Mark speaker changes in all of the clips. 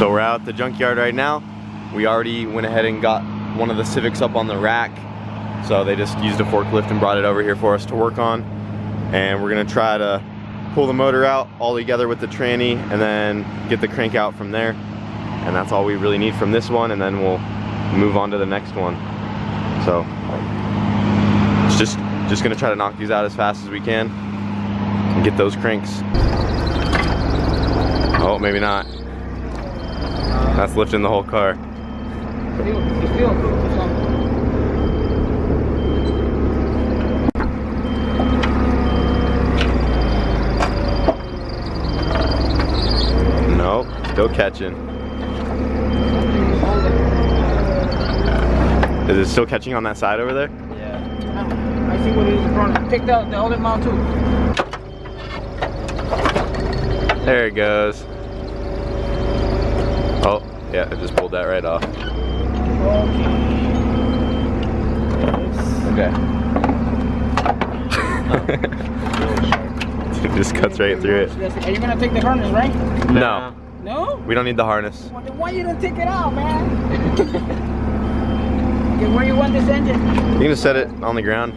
Speaker 1: So we're out at the junkyard right now. We already went ahead and got one of the Civics up on the rack. So they just used a forklift and brought it over here for us to work on. And we're gonna try to pull the motor out all together with the tranny and then get the crank out from there. And that's all we really need from this one, and then we'll move on to the next one. So it's just gonna try to knock these out as fast as we can and get those cranks. Oh, maybe not. That's lifting the whole car. Nope, still catching. Is it still catching on that side over there?
Speaker 2: Yeah. I see what it is in front. Take the other mount too.
Speaker 1: There it goes. Oh, yeah, I just pulled that right off. Okay. It just cuts right through it.
Speaker 2: Are you gonna take the harness, right?
Speaker 1: No.
Speaker 2: No?
Speaker 1: We don't need the harness.
Speaker 2: Well, then why you don't take it out, man? Okay, where you want this engine?
Speaker 1: You can just set it on the ground.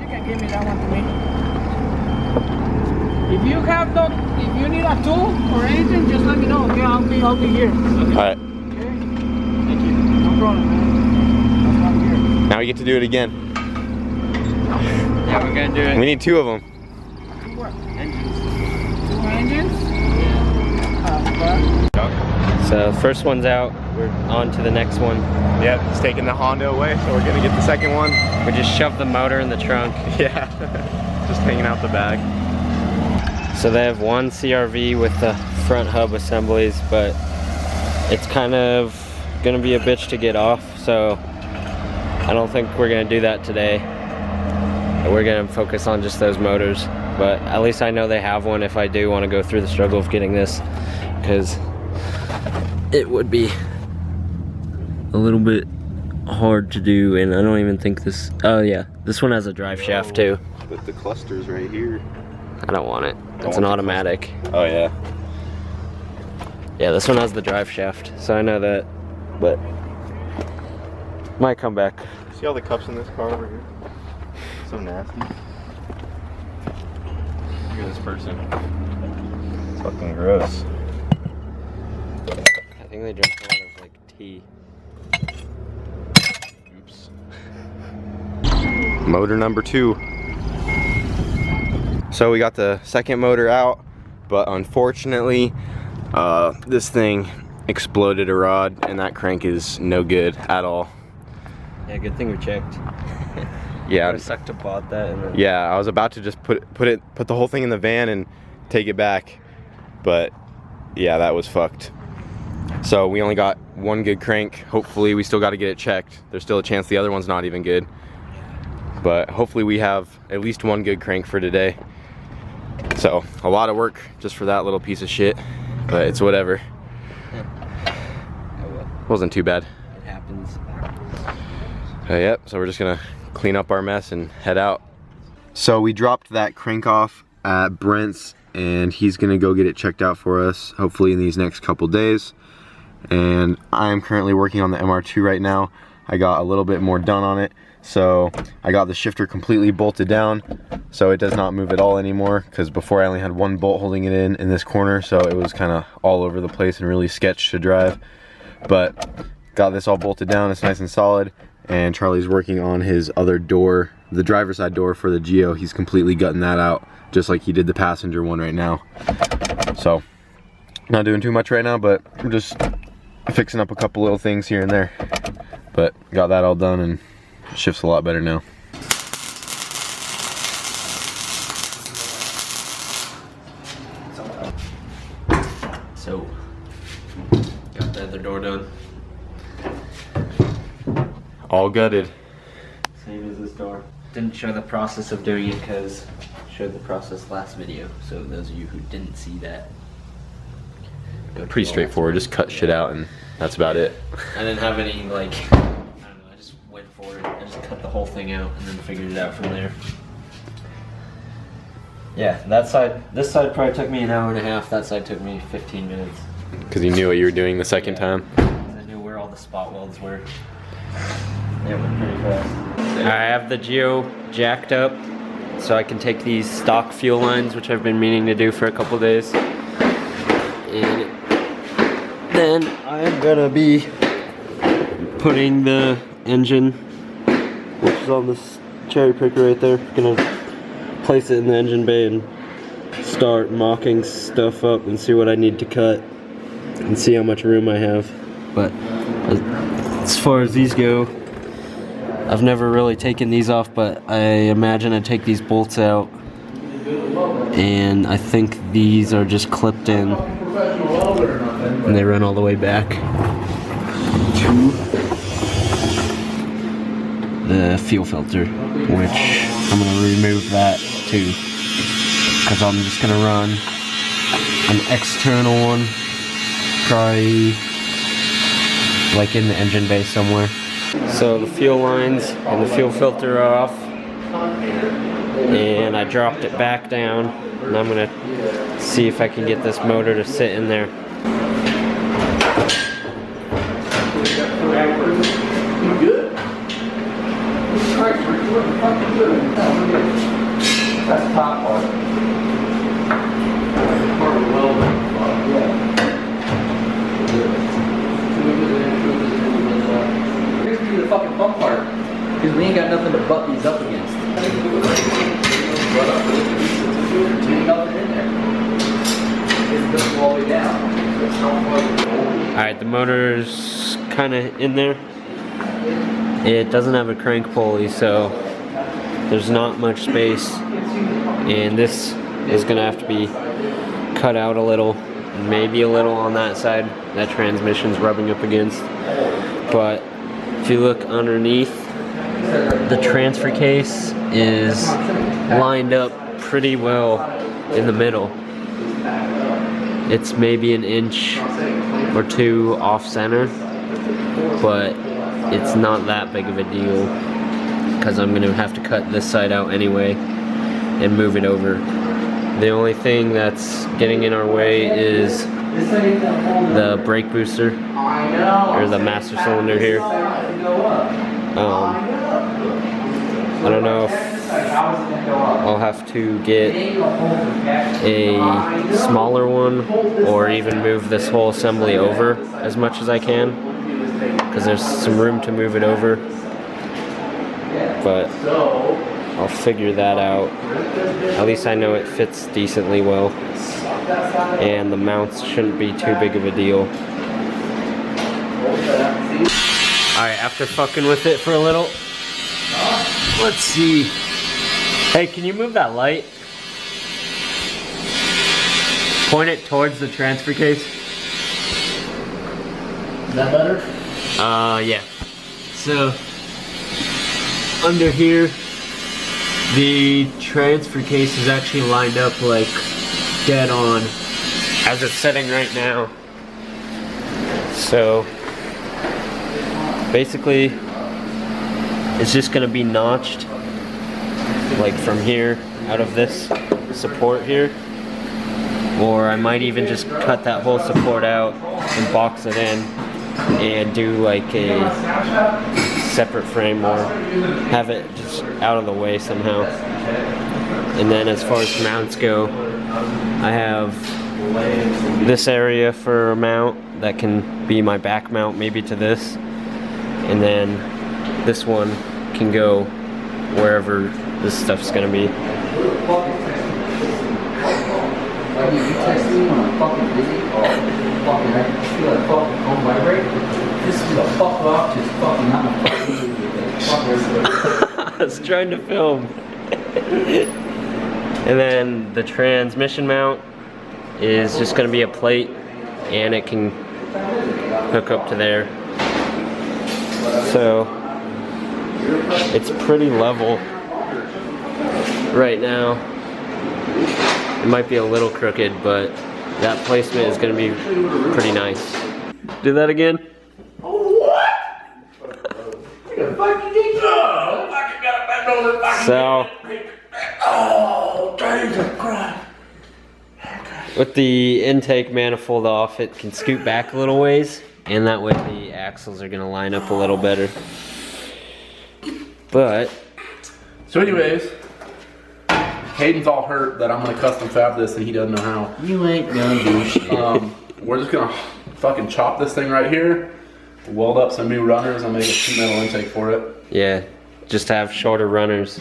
Speaker 2: You can give me that one to me. If you need a tool or anything, just let me know. Okay, I'll be here. Okay.
Speaker 1: All right.
Speaker 2: Okay. Thank you. No problem, man. I'm here.
Speaker 1: Now we get to do it again.
Speaker 3: Yeah, we're gonna do it.
Speaker 1: We need 2 of them.
Speaker 2: What?
Speaker 3: Engines.
Speaker 2: 2 engines?
Speaker 3: So first one's out. We're on to the next one.
Speaker 1: Yep, it's taking the Honda away, so we're gonna get the second one.
Speaker 3: We just shoved the motor in the trunk.
Speaker 1: Yeah, just hanging out the bag.
Speaker 3: So they have one CRV with the front hub assemblies, but it's kind of gonna be a bitch to get off, so I don't think we're gonna do that today. We're gonna focus on just those motors, but at least I know they have one if I do want to go through the struggle of getting this, because it would be a little bit hard to do, and I don't even think this, oh yeah, this one has a drive shaft too.
Speaker 1: But the cluster's right here.
Speaker 3: I don't want it. It's an automatic.
Speaker 1: Oh yeah.
Speaker 3: Yeah, this one has the drive shaft, so I know that, but might come back.
Speaker 1: See all the cups in this car over here? So nasty. Look at this person. It's fucking gross.
Speaker 3: I think they drink a lot of like tea.
Speaker 1: Oops. Motor number 2. So we got the second motor out, but unfortunately, this thing exploded a rod, and that crank is no good at all.
Speaker 3: Yeah, good thing we checked.
Speaker 1: Yeah.
Speaker 3: It sucked to bought that. And then...
Speaker 1: Yeah, I was about to just put the whole thing in the van and take it back, but yeah, that was fucked. So we only got 1 good crank. Hopefully, we still got to get it checked. There's still a chance the other one's not even good, but hopefully we have at least 1 good crank for today. So a lot of work just for that little piece of shit, but it's whatever. Wasn't too bad.
Speaker 3: It happens.
Speaker 1: Yep, so we're just gonna clean up our mess and head out. So we dropped that crank off at Brent's, and he's gonna go get it checked out for us, hopefully in these next couple days. And I'm currently working on the MR2 right now. I got a little bit more done on it. So I got the shifter completely bolted down, so it does not move at all anymore, because before I only had 1 bolt holding it in this corner, so it was kind of all over the place and really sketched to drive. But got this all bolted down, it's nice and solid, and Charlie's working on his other door, the driver's side door for the Geo. He's completely gutting that out, just like he did the passenger one right now. So not doing too much right now, but I'm just fixing up a couple little things here and there. But got that all done, and it shifts a lot better now.
Speaker 3: So, got the other door done.
Speaker 1: All gutted.
Speaker 3: Same as this door. Didn't show the process of doing it because I showed the process last video. So those of you who didn't see that,
Speaker 1: Pretty straightforward, just cut shit out and that's about it.
Speaker 3: I didn't have any like, I don't know, I just went for it. I just cut the whole thing out and then figured it out from there. Yeah, that side, this side probably took me an hour and a half, that side took me 15 minutes.
Speaker 1: Because you knew what you were doing the second time?
Speaker 3: I knew where all the spot welds were. They went pretty fast. I have the Geo jacked up so I can take these stock fuel lines, which I've been meaning to do for a couple days. And then I'm gonna be putting the engine, which is on this cherry picker right there, gonna place it in the engine bay and start mocking stuff up and see what I need to cut and see how much room I have. But as far as these go, I've never really taken these off, but I imagine I take these bolts out, and I think these are just clipped in and they run all the way back to the fuel filter, which I'm going to remove that too, because I'm just going to run an external one, probably like in the engine bay somewhere. So the fuel lines and the fuel filter are off, and I dropped it back down, and I'm going to see if I can get this motor to sit in there.
Speaker 4: That's the top part. Part of the Loveland. Here's gonna be the fucking fun part, because we ain't got nothing to butt these up against. There's nothing in there. It doesn't go all the way down.
Speaker 3: Alright, the motor's kind of in there. It doesn't have a crank pulley, so there's not much space, and this is gonna have to be cut out a little, maybe a little on that side that transmission's rubbing up against. But if you look underneath, the transfer case is lined up pretty well in the middle. It's maybe an inch or two off center, but it's not that big of a deal, because I'm going to have to cut this side out anyway and move it over. The only thing that's getting in our way is the brake booster, or the master cylinder here. I don't know if I'll have to get a smaller one or even move this whole assembly over as much as I can, because there's some room to move it over, but I'll figure that out. At least I know it fits decently well, and the mounts shouldn't be too big of a deal. Alright, after fucking with it for a little, let's see. Hey, can you move that light? Point it towards the transfer case.
Speaker 4: Is that better?
Speaker 3: Yeah. So, under here, the transfer case is actually lined up like dead on as it's sitting right now. So, basically, it's just gonna be notched like from here out of this support here, or I might even just cut that whole support out and box it in and do like a separate frame, or have it just out of the way somehow. And then as far as mounts go, I have this area for a mount that can be my back mount maybe to this, and then this one can go wherever this stuff's gonna be.
Speaker 4: Like, you text me when I'm fucking busy, or fucking I feel like fucking phone vibrate. This is the fuck off, just fucking not fucking.
Speaker 3: I was trying to film. And then the transmission mount is just gonna be a plate, and it can hook up to there. So it's pretty level right now. It might be a little crooked, but that placement is going to be pretty nice. Do that again. So,
Speaker 4: Oh, Jesus Christ.
Speaker 3: With the intake manifold off, it can scoot back a little ways, and that way the axles are gonna line up a little better. But
Speaker 5: So anyways, Hayden's all hurt that I'm gonna custom fab this and he doesn't know how.
Speaker 4: You ain't gonna do shit.
Speaker 5: We're just gonna fucking chop this thing right here, weld up some new runners and make a sheet metal intake for it.
Speaker 3: yeah, just have shorter runners.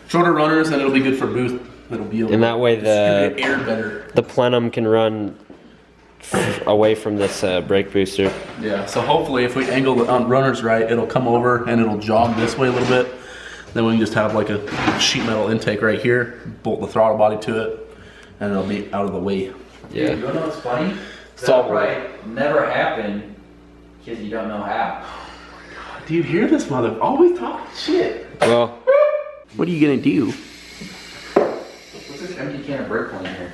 Speaker 5: Shorter runners and it'll be good for boost. It'll be able
Speaker 3: And that way
Speaker 5: distribute air better.
Speaker 3: the plenum can run away from this brake booster.
Speaker 5: Yeah, so hopefully if we angle the runners right, it'll come over and it'll jog this way a little bit. Then we can just have like a sheet metal intake right here, bolt the throttle body to it, and it'll be out of the way.
Speaker 3: Yeah.
Speaker 4: You know what's funny?
Speaker 5: Solve
Speaker 4: That never happened because you don't know how.
Speaker 5: Do you hear this mother? Always talking shit.
Speaker 3: Well,
Speaker 5: What are you gonna do?
Speaker 4: What's this empty can of brake clean here?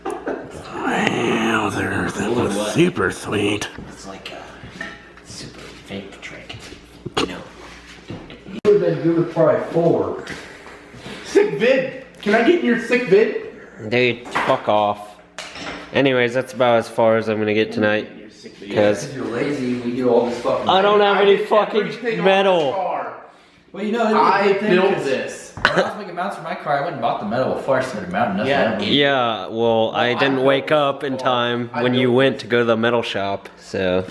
Speaker 5: Wow, that was super sweet.
Speaker 4: It's like a super fake trick. You know. You would have been good with probably 4.
Speaker 5: Sick vid. Can I get in your sick vid?
Speaker 3: dude, fuck off. Anyways, that's about as far as I'm gonna get tonight. Because
Speaker 4: Because you're lazy, we do all this fucking.
Speaker 3: I don't have any
Speaker 5: Everything
Speaker 3: fucking
Speaker 5: on
Speaker 3: metal.
Speaker 5: this car.
Speaker 4: Well, you know, it was a
Speaker 5: I
Speaker 4: good thing
Speaker 5: built
Speaker 4: 'cause
Speaker 5: this.
Speaker 4: When I was making mounts for my car, I went and bought the metal before I started mounting nothing.
Speaker 5: Yeah.
Speaker 3: Yeah, well, I didn't wake up in time when you went to go to the metal shop, so.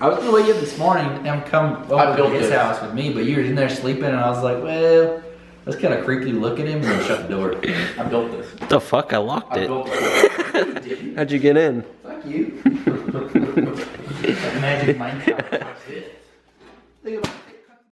Speaker 4: I was gonna wake up this morning and come
Speaker 5: I
Speaker 4: over
Speaker 5: built
Speaker 4: to his
Speaker 5: this.
Speaker 4: house with me, but you were in there sleeping, and I was like, well, let's kind of creepily look at him and then shut the door.
Speaker 5: I built this.
Speaker 3: What the fuck? I locked
Speaker 5: I
Speaker 3: it.
Speaker 5: built this.
Speaker 3: How'd you get in?
Speaker 4: Fuck you. Magic Minecraft. Look at my